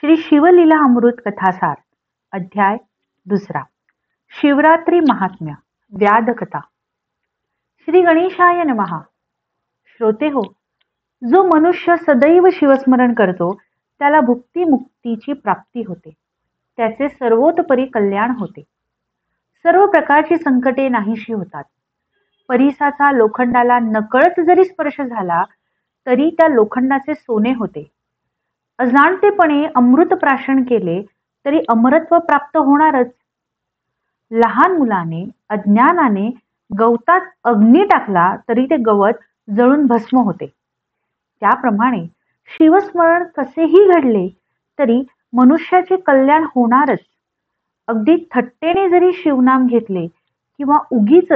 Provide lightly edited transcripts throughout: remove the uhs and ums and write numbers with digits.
श्री शिवलीला अमृत कथासार अध्याय 2. शिवरात्री महात्म्य व्याधकथा. श्री गणेशाय नमः. श्रोते हो, जो मनुष्य सदैव शिवस्मरण करतो त्याला भुक्ती मुक्तीची प्राप्ती होते. त्याचे सर्वोतपरी कल्याण होते. सर्व प्रकारची संकटे नाहीशी होतात. परिसाचा लोखंडाला नकळत जरी स्पर्श झाला तरी त्या लोखंडाचे सोने होते. अजाणतेपणे अमृत प्राशन केले तरी अमरत्व प्राप्त होणारच. लहान मुलाने अज्ञानाने गवतात अग्नी टाकला तरी ते गवत जळून भस्म होते. त्याप्रमाणे शिवस्मरण कसेही घडले तरी मनुष्याचे कल्याण होणारच. अगदी थट्टेने जरी शिवनाम घेतले किंवा उगीच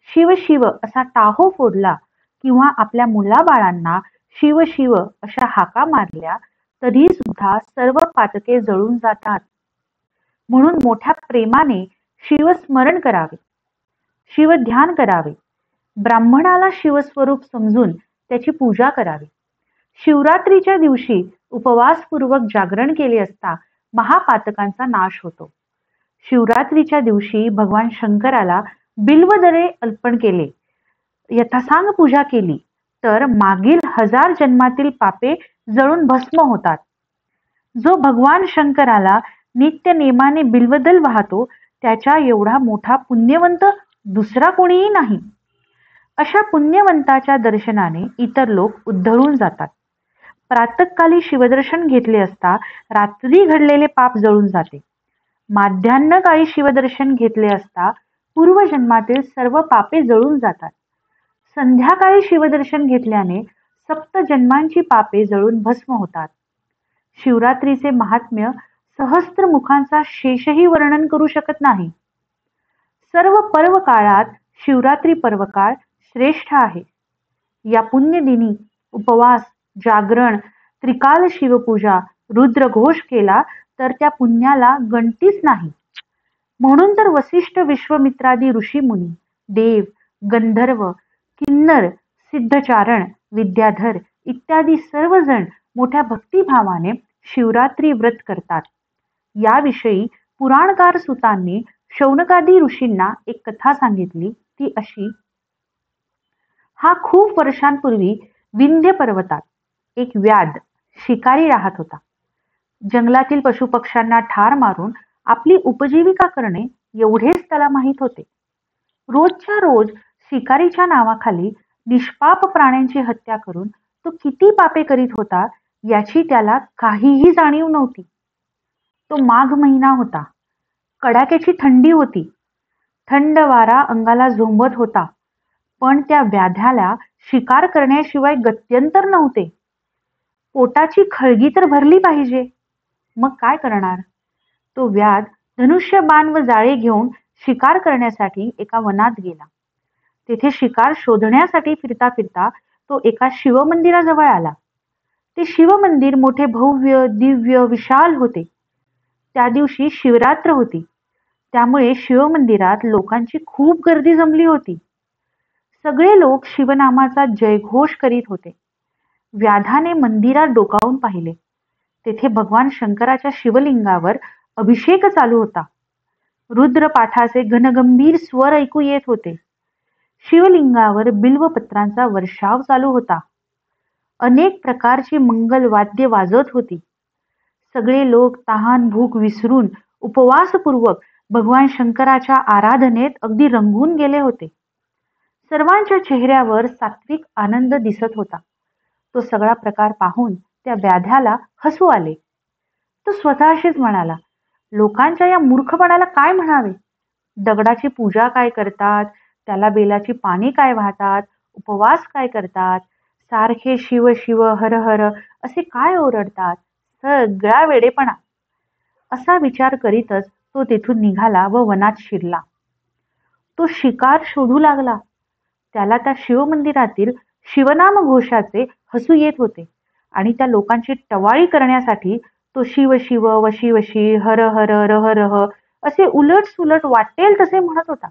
शिव शिव असा टाहो फोडला किंवा आपल्या मुलाबाळांना शिव शिव अशा हाका मारल्या तरी सुद्धा सर्व पातके जळून जातात. म्हणून मोठ्या प्रेमाने शिवस्मरण करावे, शिवध्यान करावे. ब्राह्मणाला शिवस्वरूप समजून त्याची पूजा करावी. शिवरात्रीच्या दिवशी उपवासपूर्वक जागरण केले असता महापातकांचा नाश होतो. शिवरात्रीच्या दिवशी भगवान शंकराला बिल्वदरे अर्पण केले, यथासांग पूजा केली तर मागील 1000 जन्मातील पापे जळून भस्म होतात. जो भगवान शंकराला नित्य नेमाने बिल्वदल वाहतो त्याच्या एवढा मोठा पुण्यवंत दुसरा कोणीही नाही. अशा पुण्यवंताच्या दर्शनाने इतर लोक उद्धळून जातात. प्रातःकाली शिवदर्शन घेतले असता रात्री घडलेले पाप जळून जाते. माध्यान्हकाळी शिवदर्शन घेतले असता पूर्वजन्मातील सर्व पापे जळून जातात. संध्याकाळी शिवदर्शन घेतल्याने 7 जन्मांची पापे जळून भस्म होतात. शिवरात्रीचे महात्म्य सहस्त्र मुखांचा शेषही वर्णन करू शकत नाही. सर्व पर्व काळात शिवरात्री पर्वकाळ श्रेष्ठ आहे. या पुण्यदिनी उपवास, जागरण, त्रिकाल शिवपूजा, रुद्रघोष केला तर त्या पुण्याला गणतीच नाही. म्हणून तर वसिष्ठ, विश्वामित्रादी ऋषीमुनी, देव, गंधर्व, किन्नर, सिद्धचारण, विद्याधर इत्यादी सर्वजण मोठ्या भक्तिभावाने शिवरात्री व्रत करतात. याविषयी पुराणकार सुतांनी शौनकादी ऋषींना एक कथा सांगितली. ती अशी. हा खूप वर्षांपूर्वी विंध्य पर्वतात एक व्याध शिकारी राहत होता. जंगलातील पशुपक्ष्यांना ठार मारून आपली उपजीविका करणे एवढेच त्याला माहीत होते. रोजच्या रोज शिकारीच्या नावाखाली निष्पाप प्राण्यांची हत्या करून तो किती पापे करीत होता याची त्याला काहीही जाणीव नव्हती. तो माघ महिना होता. कडाक्याची थंडी होती. थंड वारा अंगाला झोंबत होता. पण त्या व्याध्याला शिकार करण्याशिवाय गत्यंतर नव्हते. पोटाची खळगी तर भरली पाहिजे. मग काय करणार? तो व्याध धनुष्य, बाण व जाळे घेऊन शिकार करण्यासाठी एका वनात गेला. तेथे शिकार शोधण्यासाठी फिरता फिरता तो एका शिवमंदिराजवळ आला. ते शिवमंदिर मोठे भव्य, दिव्य, विशाल होते. त्या दिवशी शिवरात्र होती. त्यामुळे शिवमंदिरात लोकांची खूप गर्दी जमली होती. सगळे लोक शिवनामाचा जयघोष करीत होते. व्याधाने मंदिरात डोकावून पाहिले. तेथे भगवान शंकराच्या शिवलिंगावर अभिषेक चालू होता. रुद्रपाठाचे घनगंभीर स्वर ऐकू येत होते. शिवलिंगावर बिल्वपत्रांचा वर्षाव चालू होता. अनेक प्रकारची मंगल वाद्ये वाजत होती. सगळे लोक तहान भूक विसरून उपवासपूर्वक भगवान शंकराच्या आराधनेत अगदी रंगून गेले होते. सर्वांच्या चेहऱ्यावर सात्विक आनंद दिसत होता. तो सगळा प्रकार पाहून त्या व्याध्याला हसू आले. तो स्वतःशीच म्हणाला, लोकांच्या या मूर्खपणाला काय म्हणावे? दगडाची पूजा काय करतात, त्याला बेलाची पाने काय वाहतात, उपवास काय करतात, सारखे शिव शिव हर हर असे काय ओरडतात, सगळा वेडेपणा. असा विचार करीतच तो तेथून निघाला व वनात शिरला. तो शिकार शोधू लागला. त्याला त्या शिवमंदिरातील शिवनाम घोषाचे हसू येत होते आणि त्या लोकांची टवाळी करण्यासाठी तो शिव शिव वशी वशी हर हर रह रह असे उलट सुलट वाटेल तसे म्हणत होता.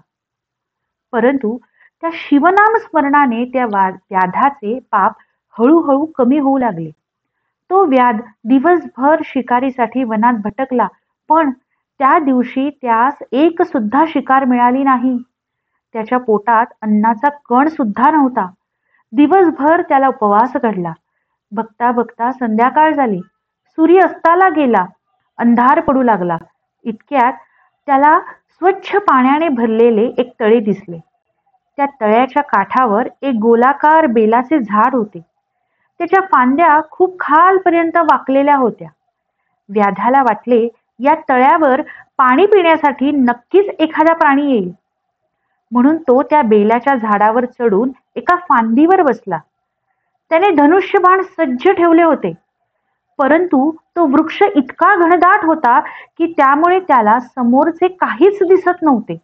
परंतु त्या शिवनाम स्मरणाने त्या व्याधाचे पाप हळूहळू कमी होऊ लागले. तो व्याध दिवसभर शिकारीसाठी वनात भटकला, पण त्या दिवशी त्यास एक सुद्धा शिकार मिळाली नाही. त्याच्या पोटात अन्नाचा कण सुद्धा नव्हता. दिवसभर त्याला उपवास घडला. बघता बघता संध्याकाळ झाली. सूर्य अस्ताला गेला. अंधार पडू लागला. इतक्यात त्याला स्वच्छ पाण्याने भरलेले एक तळे दिसले. त्या तळ्याच्या काठावर एक गोलाकार बेलाचे झाड होते. त्याच्या फांद्या खूप खालपर्यंत वाकलेल्या होत्या. व्याधाला वाटले, या तळ्यावर पाणी पिण्यासाठी नक्कीच एखादा प्राणी येईल. म्हणून तो त्या बेलाच्या झाडावर चढून एका फांदीवर बसला. त्याने धनुष्यबाण सज्ज ठेवले होते, परंतु तो वृक्ष इतका घनदाट होता की त्यामुळे त्याला समोरचे काहीच दिसत नव्हते.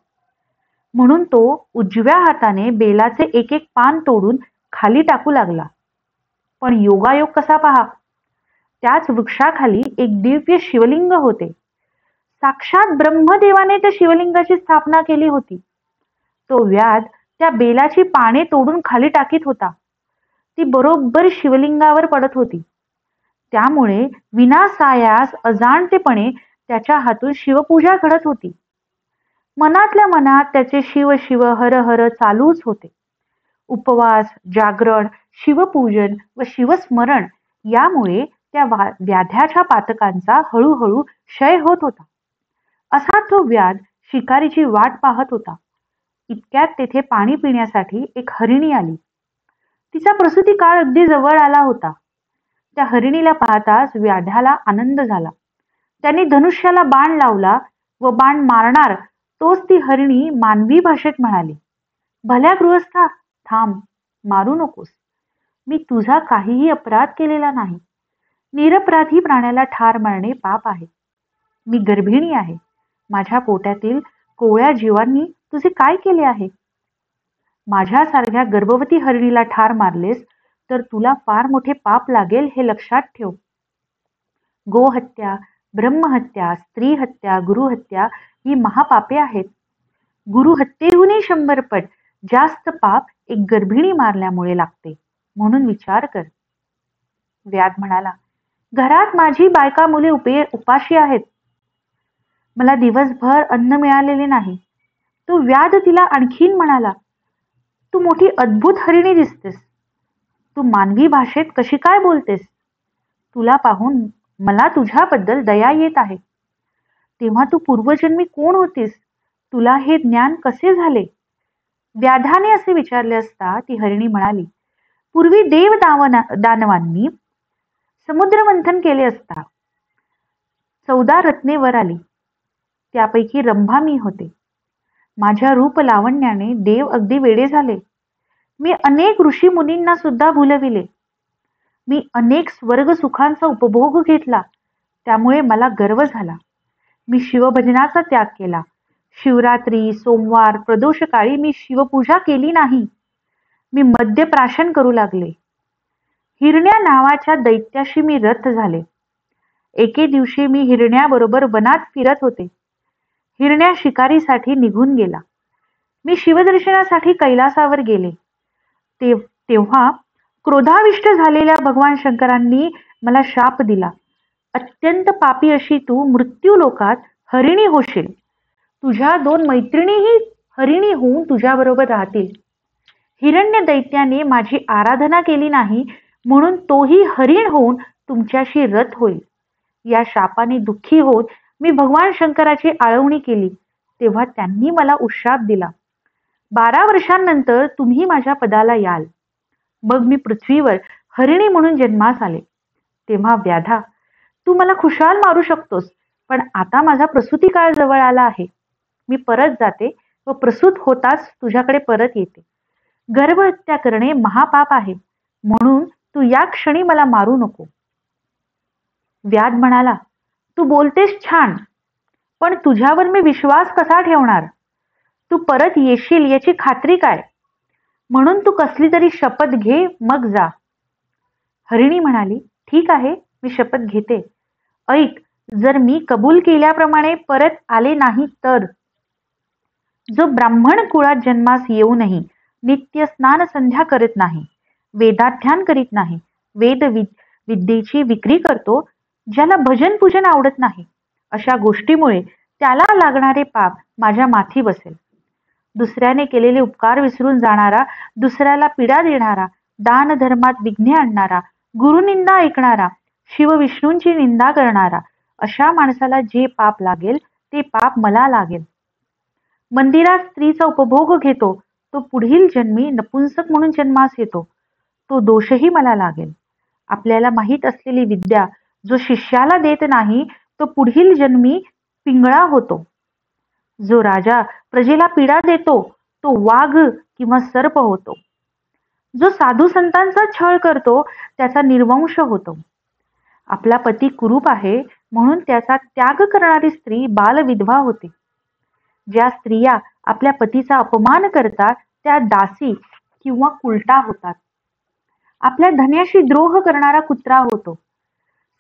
म्हणून तो उजव्या हाताने बेलाचे एक एक पान तोडून खाली टाकू लागला. पण योगायोग कसा पहा, त्याच वृक्षाखाली एक दिव्य शिवलिंग होते. साक्षात ब्रह्मदेवाने त्या शिवलिंगाची स्थापना केली होती. तो व्याध त्या बेलाची पाने तोडून खाली टाकीत होता. ती बरोबर शिवलिंगावर पडत होती. त्यामुळे विनासायास अजाणतेपणे त्याच्या हातून शिवपूजा घडत होती. मनातल्या मनात त्याचे शिव शिव हर हर चालूच होते. उपवास, जागरण, शिवपूजन व शिवस्मरण यामुळे त्या व्याध्याच्या पातकांचा हळूहळू क्षय होत होता. असा तो व्याध शिकारीची वाट पाहत होता. इतक्यात तेथे पाणी पिण्यासाठी एक हरिणी आली. तिचा प्रसूती काळ अगदी जवळ आला होता. त्या हरिणीला पाहताच व्याध्याला आनंद झाला. त्याने धनुष्याला बाण लावला व बाण मारणार तोच ती हरिणी मानवी भाषेत म्हणाली, भल्या गृहस्था, थांब, मारू नकोस. मी तुझा काहीही अपराध केलेला नाही. निरपराधी प्राण्याला ठार मारणे पाप आहे. मी गर्भिणी आहे. माझ्या पोटातील कोवळ्या जीवांनी तुझे काय केले आहे? माझ्यासारख्या गर्भवती हरिणीला ठार मारलेस तर तुला फार मोठे पाप लागेल, हे लक्षात ठेव. गोहत्या, ब्रह्महत्या, स्त्रीहत्या, गुरुहत्या ही महापापे आहेत. गुरुहत्येहूनही 100 पट जास्त पाप एक गर्भिणी मारल्यामुळे लागते, म्हणून विचार कर. व्याध म्हणाला, घरात माझी बायका मुले उपाशी आहेत. मला दिवसभर अन्न मिळालेले नाही. तो व्याध तिला आणखीन म्हणाला, तू मोठी अद्भुत हरिणी दिसतेस. तू मानवी भाषेत कशी काय बोलतेस? तुला पाहून मला तुझ्याबद्दल दया येत आहे. तेव्हा तू पूर्वजन्मी कोण होतीस? तुला हे ज्ञान कसे झाले? व्याधाने असे विचारले असता ती हरिणी म्हणाली, पूर्वी देव दानवांनी समुद्र मंथन केले असता 14 रत्ने वर आली. त्यापैकी रंभा मी होते. माझ्या रूप लावण्याने देव अगदी वेडे झाले. मी अनेक ऋषी मुनींना सुद्धा भुलविले. मी अनेक स्वर्ग सुखांचा उपभोग घेतला. त्यामुळे मला गर्व झाला. मी शिवभजनाचा त्याग केला. शिवरात्री, सोमवार, प्रदोषकाळी मी शिवपूजा केली नाही. मी मद्यप्राशन करू लागले. हिरण्या नावाच्या दैत्याशी मी रथ झाले. एके दिवशी मी हिरण्याबरोबर वनात फिरत होते. हिरण्या शिकारीसाठी निघून गेला. मी शिवदर्शनासाठी कैलासावर गेले. तेव्हा क्रोधाविष्ट झालेल्या भगवान शंकरांनी मला शाप दिला. अत्यंत पापी अशी तू मृत्यू लोकात हरिणी होशील. तुझ्या 2 मैत्रिणीही हरिणी होऊन तुझ्याबरोबर राहतील. हिरण्य दैत्याने माझी आराधना केली नाही, म्हणून तोही हरिण होऊन तुमच्याशी रथ होईल. या शापाने दुःखी होत मी भगवान शंकराची आळवणी केली. तेव्हा त्यांनी मला उशाप दिला. 12 वर्षांनंतर तुम्ही माझ्या पदाला याल. मग मी पृथ्वीवर हरिणी म्हणून जन्मास आले. तेव्हा व्याधा, तू मला खुशाल मारू शकतोस, पण आता माझा प्रसूती काळ जवळ आला आहे. मी परत जाते व प्रसूत होताच तुझ्याकडे परत येते. गर्भहत्या करणे महापाप आहे, म्हणून तू या क्षणी मला मारू नको. व्याध म्हणाला, तू बोलतेस छान, पण तुझ्यावर मी विश्वास कसा ठेवणार? तू परत येशील याची खात्री काय? म्हणून तू कसली तरी शपथ घे, मग जा. हरिणी म्हणाली, ठीक आहे, मी शपथ घेते. ऐक, जर मी कबूल केल्याप्रमाणे परत आले नाही तर जो ब्राह्मण कुळात जन्मास येऊनही नित्य स्नान संध्या करत नाही, वेदाध्यान करीत नाही, विद्येची विक्री करतो, ज्याला भजन पूजन आवडत नाही, अशा गोष्टीमुळे त्याला लागणारे पाप माझ्या माथी बसेल. दुसऱ्याने केलेले उपकार विसरून जाणारा, दुसऱ्याला पीडा देणारा, दान धर्मात विघ्ने आणणारा, गुरुनिंदा ऐकणारा, शिवविष्णूंची निंदा करणारा, अशा माणसाला जे पाप लागेल ते पाप मला लागेल. मंदिरात स्त्रीचा उपभोग घेतो, तो पुढील जन्मी नपुंसक म्हणून जन्मास येतो, तो दोषही मला लागेल. आपल्याला माहीत असलेली विद्या जो शिष्याला देत नाही, तो पुढील जन्मी पिंगळा होतो. जो राजा प्रजेला पीडा देतो, तो वाघ किंवा सर्प होतो. जो साधू संतांचा छळ करतो, त्याचा निर्वंश होतो. आपला पती कुरूप आहे म्हणून त्याचा त्याग करणारी स्त्री बालविधवा होते. ज्या स्त्रिया आपल्या पतीचा अपमान करतात, त्या दासी किंवा कुलटा होतात. आपल्या धन्याशी द्रोह करणारा कुत्रा होतो.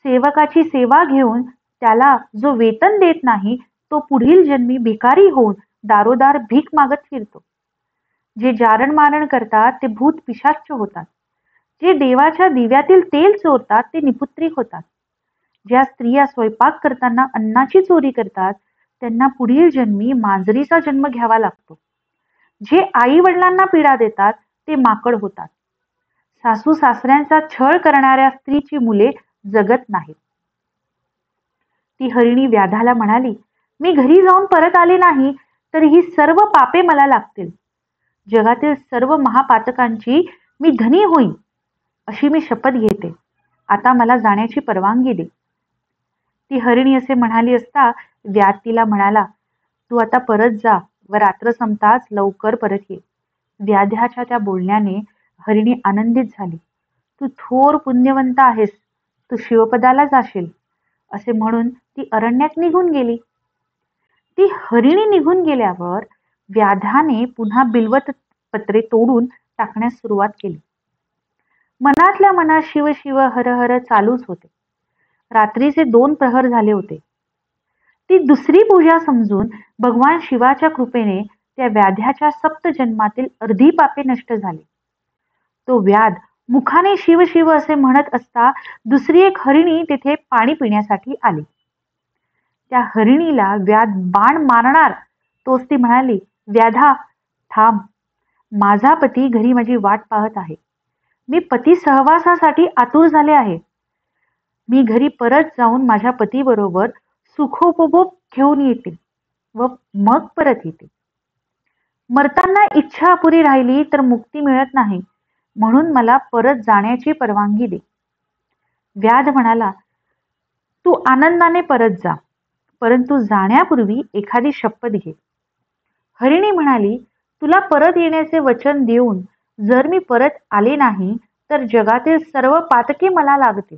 सेवकाची सेवा घेऊन त्याला जो वेतन देत नाही, तो पुढील जन्मी भिकारी होऊन दारोदार भीक मागत फिरतो. जे जारण मारण करतात ते भूत पिशाच्च होतात. जे देवाच्या दिव्यातील तेल चोरतात ते निपुत्रिक होतात. ज्या स्त्रिया स्वयंपाक करताना अन्नाची चोरी करतात, त्यांना पुढील जन्मी मांजरीचा जन्म घ्यावा लागतो. जे आई वडिलांना पीडा देतात ते माकड होतात. सासू सासऱ्यांचा छळ करणाऱ्या स्त्रीची मुले जगत नाहीत. ती हरिणी व्याधाला म्हणाली, मी घरी जाऊन परत आले नाही तर ही सर्व पापे मला लागतील. जगातील सर्व महापातकांची मी धनी होईन, अशी मी शपथ घेते. आता मला जाण्याची परवानगी दे. ती हरिणी असे म्हणाली असता व्याध तिला म्हणाला, तू आता परत जा व रात्र संपताच लवकर परत ये. व्याध्याच्या त्या बोलण्याने हरिणी आनंदित झाली. तू थोर पुण्यवंत आहेस, तू शिवपदाला जाशील, असे म्हणून ती अरण्यात निघून गेली. ती हरिणी निघून गेल्यावर व्याधाने पुन्हा बिल्वत पत्रे तोडून टाकण्यास सुरुवात केली. मनातल्या मनात शिव शिव हर हर चालूच होते. रात्रीचे 2 प्रहर झाले होते. ती दुसरी पूजा समजून भगवान शिवाच्या कृपेने त्या व्याध्याच्या 7 जन्मातील अर्धी पापे नष्ट झाली. तो व्याध मुखाने शिव शिव असे म्हणत असता दुसरी एक हरिणी तिथे पाणी पिण्यासाठी आली. त्या हरिणीला व्याध बाण मारणार तोच ती म्हणाली, व्याधा थांब, माझा पती घरी माझी वाट पाहत आहे. मी पती सहवासासाठी आतुर झाले आहे. मी घरी परत जाऊन माझ्या पतीबरोबर सुखोपभोग घेऊन येते व मग परत येते. मरताना इच्छा अपुरी राहिली तर मुक्ती मिळत नाही, म्हणून मला परत जाण्याची परवानगी दे. व्याध म्हणाला, तू आनंदाने परत जा, परंतु जाण्यापूर्वी एखादी शपथ घे. हरिणी म्हणाली, तुला परत येण्याचे वचन देऊन जर मी परत आले नाही तर जगातील सर्व पातके मला लागतील.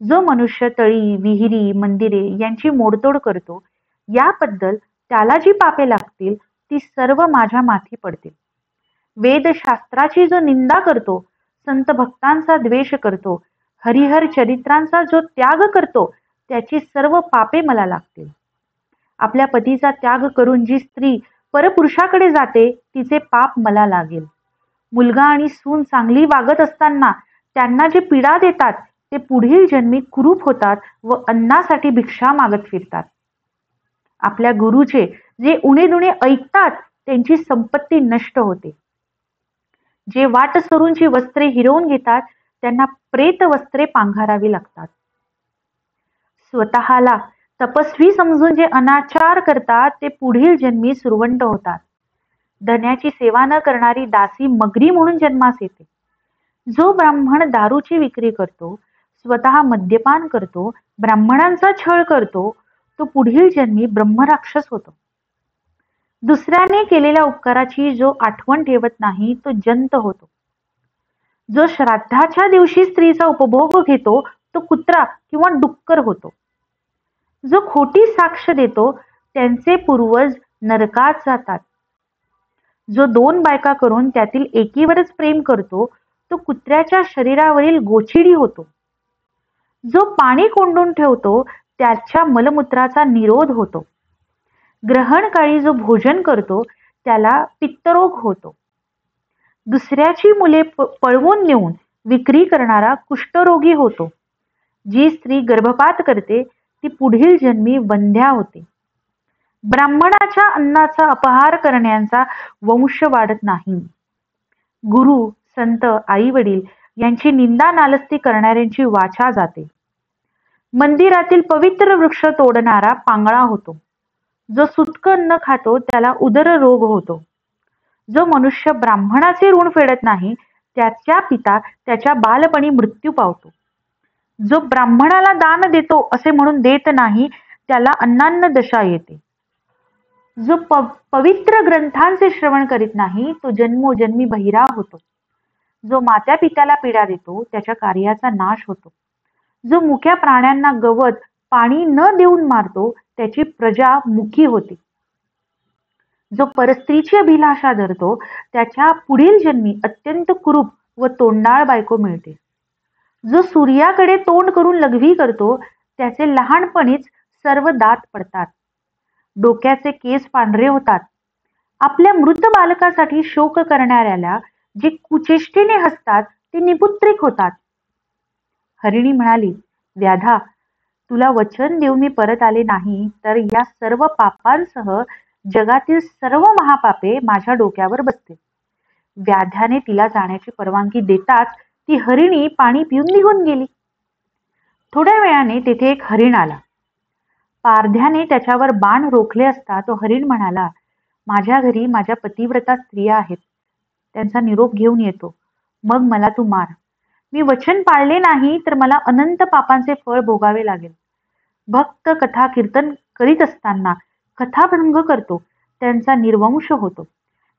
जो मनुष्य तळी, विहिरी, मंदिरे यांची मोडतोड करतो, याबद्दल त्याला जी पापे लागतील ती सर्व माझ्या माथी पडतील. वेदशास्त्राची जो निंदा करतो, संत भक्तांचा द्वेष करतो, हरिहर चरित्रांचा जो त्याग करतो, त्याची सर्व पापे मला लागतील. आपल्या पतीचा त्याग करून जी स्त्री परपुरुषाकडे जाते, तिचे पाप मला लागेल. मुलगा आणि सून चांगली वागत असताना त्यांना जे पीडा देतात, ते पुढील जन्मी कुरूप होतात व अन्नासाठी भिक्षा मागत फिरतात. आपल्या गुरुचे जे उणेदुणे ऐकतात, त्यांची संपत्ती नष्ट होते. जे वाटसरूंची वस्त्रे हिरवून घेतात, त्यांना प्रेत वस्त्रे पांघरावी लागतात. स्वतःला तपस्वी समजून जे अनाचार करतात, ते पुढील जन्मी सुरवंट होतात. धन्याची सेवा न करणारी दासी मगरी म्हणून जन्मास येते. जो ब्राह्मण दारूची विक्री करतो, स्वतः मद्यपान करतो, ब्राह्मणांचा छळ करतो, तो पुढील जन्मी ब्रह्मराक्षस होतो. दुसऱ्याने केलेल्या उपकाराची जो आठवण ठेवत नाही, तो जंत होतो. जो श्राद्धाच्या दिवशी स्त्रीचा उपभोग घेतो, तो कुत्रा किंवा डुक्कर होतो. जो खोटी साक्ष देतो, त्यांचे पूर्वज नरकात जातात. जो 2 बायका करून त्यातील एकीवरच प्रेम करतो, तो कुत्र्याच्या शरीरावरील गोचिडी होतो. जो पाणी कोंडून ठेवतो, त्याच्या मलमूत्राचा निरोध होतो. ग्रहणकाळी जो भोजन करतो, त्याला पित्तरोग होतो. दुसऱ्याची मुले पळवून नेऊन विक्री करणारा कुष्ठरोगी होतो. जी स्त्री गर्भपात करते ती पुढील जन्मी वंध्या होते. ब्राह्मणाच्या अन्नाचा अपहार करण्याचा वंश वाढत नाही. गुरु, संत, आई वडील यांची निंदा नालस्ती करणाऱ्यांची वाचा जाते. मंदिरातील पवित्र वृक्ष तोडणारा पांगळा होतो. जो सुटकं अन्न खातो त्याला उदर रोग होतो. जो मनुष्य ब्राह्मणाचे ऋण फेडत नाही त्याच्या पिता त्याच्या बालपणी मृत्यू पावतो. जो ब्राह्मणाला दान देतो असे म्हणून देत नाही त्याला अन्नान्न दशा येते. जो पवित्र ग्रंथांचे श्रवण करीत नाही तो जन्मोजन्मी बहिरा होतो. जो मात्या पित्याला पीडा देतो त्याच्या कार्याचा नाश होतो. जो मुक्या प्राण्यांना गवत पाणी न देऊन मारतो त्याची प्रजा मुकी होते. जो परस्त्रीची अभिलाषा धरतो त्याच्या पुढील जन्मी अत्यंत कुरूप व तोंडाळ बायको मिळते. जो सूर्याकडे तोंड करून लघवी करतो त्याचे लहानपणीच सर्व दात पडतात. डोक्याचे केस पांढरे होतात. आपल्या मृत बालकासाठी शोक करणाऱ्याला जे कुचेष्टेने हसतात ते निपुत्रिक होतात. हरिणी म्हणाली, व्याधा, तुला वचन देऊन मी परत आले नाही तर या सर्व पापांसह जगातील सर्व महापापे माझ्या डोक्यावर बसतील. व्याध्याने तिला जाण्याची परवानगी देताच ती हरिणी पाणी पिऊन निघून गेली. थोड्या वेळाने तेथे एक हरिण आला. पारध्याने त्याच्यावर बाण रोखले असता तो हरिण म्हणाला, माझ्या घरी माझ्या पतिव्रता स्त्रिया आहेत. त्यांचा निरोप घेऊन येतो. मग मला तू मार. मी वचन पाळले नाही तर मला अनंत पापांचे फळ भोगावे लागेल. भक्त कथा कीर्तन करीत असताना कथाभंग करतो त्यांचा निर्वंश होतो.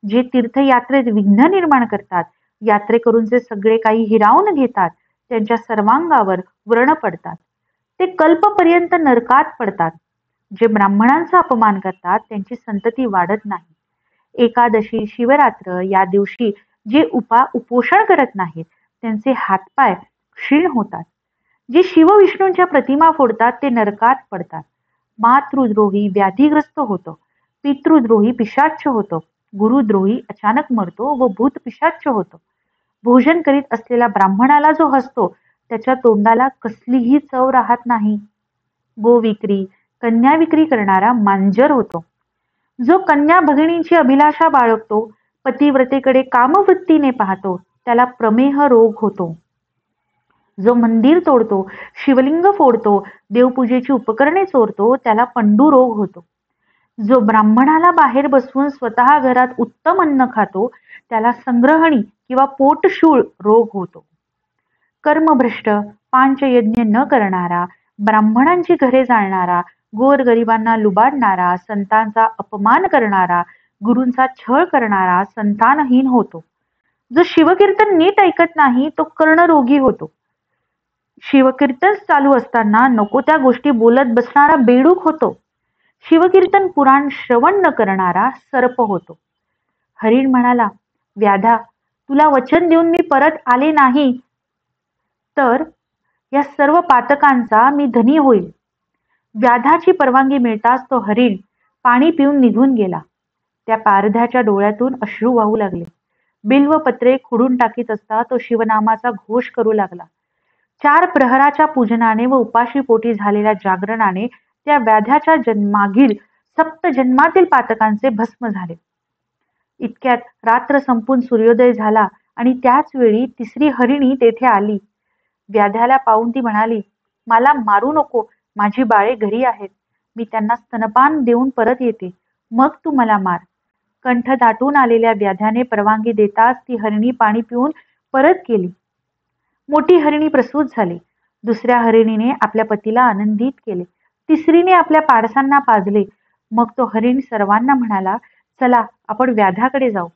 जे तीर्थयात्रेत विघ्न निर्माण करतात, यात्रेकरूंचे सगळे काही हिरावून घेतात, त्यांच्या सर्वांगावर व्रण पडतात. ते कल्पपर्यंत नरकात पडतात. जे ब्राह्मणांचा अपमान करतात त्यांची संतती वाढत नाही. एकादशी, शिवरात्र या दिवशी जे उपोषण करत नाहीत त्यांचे हातपाय क्षीण होतात. जे शिवविष्णूंच्या प्रतिमा फोडतात ते नरकात पडतात. मातृद्रोही व्याधीग्रस्त होतो. पितृद्रोही पिशाच्च होतो. गुरुद्रोही अचानक मरतो व भूत पिशाच्च होतो. भोजन करीत असलेला ब्राह्मणाला जो हसतो त्याच्या तोंडाला कसलीही चव राहत नाही. गोविक्री, कन्या विक्री करणारा मांजर होतो. जो कन्या भगिनींची अभिलाषा बाळगतो, पतिव्रतेकडे कामवृत्तीने पाहतो त्याला प्रमेह रोग होतो. जो मंदिर तोडतो, शिवलिंग फोडतो, देवपूजेची उपकरणे चोरतो त्याला पंडू रोग होतो. जो ब्राह्मणाला बाहेर बसवून स्वतः घरात उत्तम अन्न खातो त्याला संग्रहणी किंवा पोटशूळ रोग होतो. कर्मभ्रष्ट, पांचयज्ञ न करणारा, ब्राह्मणांची घरे जाळणारा, गोरगरिबांना लुबाडणारा, संतांचा अपमान करणारा, गुरूंचा छळ करणारा संतानहीन होतो. जो शिवकीर्तन नीट ऐकत नाही तो कर्णरोगी होतो. शिवकीर्तन चालू असताना नको त्या गोष्टी बोलत बसणारा बेडूक होतो. शिवकीर्तन पुराण श्रवण न करणारा सर्प होतो. हरिण म्हणाला, व्याधा, तुला वचन देऊन मी परत आले नाही तर या सर्व पातकांचा मी धनी होईल. व्याधाची परवानगी मिळताच तो हरिण पाणी पिऊन निघून गेला. त्या पारध्याच्या डोळ्यातून अश्रू वाहू लागले. बिल्वपत्रे खुडून टाकीत असता तो शिवनामाचा घोष करू लागला. 4 प्रहराच्या पूजनाने व उपाशी पोटी झालेल्या जागरणाने त्या व्याध्याच्या मागील 7 जन्मातील पातकांचे भस्म झाले. इतक्यात रात्र संपून सूर्योदय झाला आणि त्याच वेळी तिसरी हरिणी तेथे आली. व्याध्याला पाहून ती म्हणाली, मला मारू नको, माझी बाळे घरी आहेत. मी त्यांना स्तनपान देऊन परत येते, मग तू मला मार. कंठ दाटून आलेल्या व्याध्याने परवानगी देताच ती हरिणी पाणी पिऊन परत गेली. मोठी हरिणी प्रसूत झाली. दुसऱ्या हरिणीने आपल्या पतीला आनंदित केले. तिसरीने आपल्या पाडसांना पाजले. मग तो हरिण सर्वांना म्हणाला, चला आपण व्याध्याकडे जाऊ.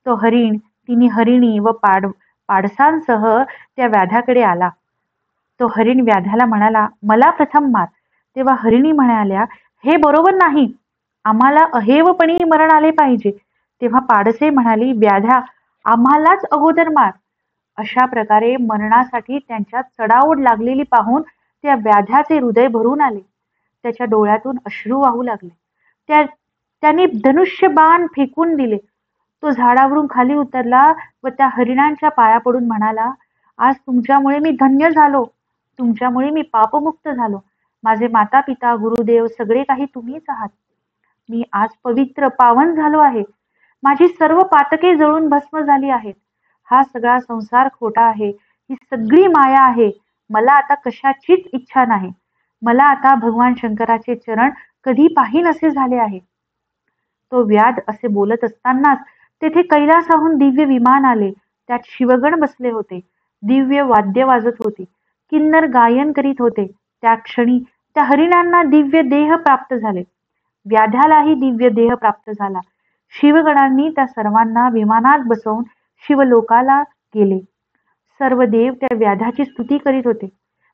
तो हरिण, तिन्ही हरिणी व पाडसांसह त्या व्याध्याकडे आला. तो हरिण व्याध्याला म्हणाला, मला प्रथम मार. तेव्हा हरिणी म्हणाल्या, हे बरोबर नाही, आम्हाला अहेवपणी मरण आले पाहिजे. तेव्हा पाडसे म्हणाली, व्याध्या, आम्हालाच अगोदर मार. अशा प्रकारे मरणासाठी त्यांच्यात चढाओढ लागलेली पाहून त्या व्याध्याचे हृदय भरून आले. त्याच्या डोळ्यातून अश्रू वाहू लागले. त्याने धनुष्य बाण फेकून दिले. तो झाडावरून खाली उतरला व त्या हरिणांच्या पाया पडून म्हणाला, आज तुमच्यामुळे मी धन्य झालो. तुमच्यामुळे मी पापमुक्त झालो. माझे माता पिता गुरुदेव सगळे काही तुम्हीच आहात. मी आज पवित्र पावन झालो आहे. माझी सर्व पातके जळून भस्म झाली आहेत. हा सगळा संसार खोटा आहे. ही सगळी माया आहे. मला आता कशाचीच इच्छा नाही. मला आता भगवान शंकराचे चरण कधी पाहीन असे झाले आहे. तो व्याध असे बोलत असतानाच तेथे कैलासाहून दिव्य विमान आले. त्यात शिवगण बसले होते. दिव्य वाद्य वाजत होती. किन्नर गायन करीत होते. त्या क्षणी त्या हरिणांना दिव्य देह प्राप्त झाले. व्याध्यालाही दिव्य देह प्राप्त झाला. शिवगणांनी त्या सर्वांना विमानात बसवून शिवलोकाला गेले. सर्व देव त्या व्याध्याची स्तुती करीत होते.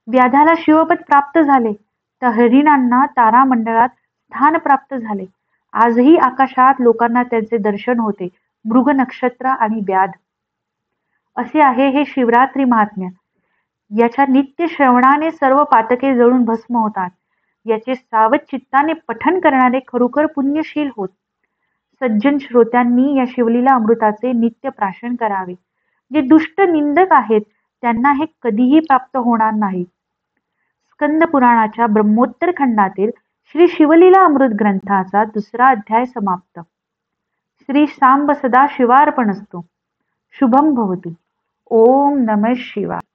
व्याध्याला शिवपद प्राप्त झाले. त्या हरिणांना तारामंडळात स्थान प्राप्त झाले. आजही आकाशात लोकांना त्यांचे दर्शन होते. मृग नक्षत्र आणि व्याध असे आहे हे शिवरात्री महात्म्य. याच्या नित्य श्रवणाने सर्व पातके जळून भस्म होतात. याचे सावध चित्ताने पठण करणारे खरोखर पुण्यशील होत. सज्जन श्रोत्यांनी या शिवलीला अमृताचे नित्य प्राशन करावे. जे दुष्ट निंदक आहेत त्यांना हे कधीही प्राप्त होणार नाही. स्कंद पुराणाच्या ब्रह्मोत्तर खंडातील श्री शिवलीला अमृत ग्रंथाचा 2रा अध्याय समाप्त. श्री सांब सदा शिवार्पणस्तु. शुभम भवतु. ओम नमः शिवाय.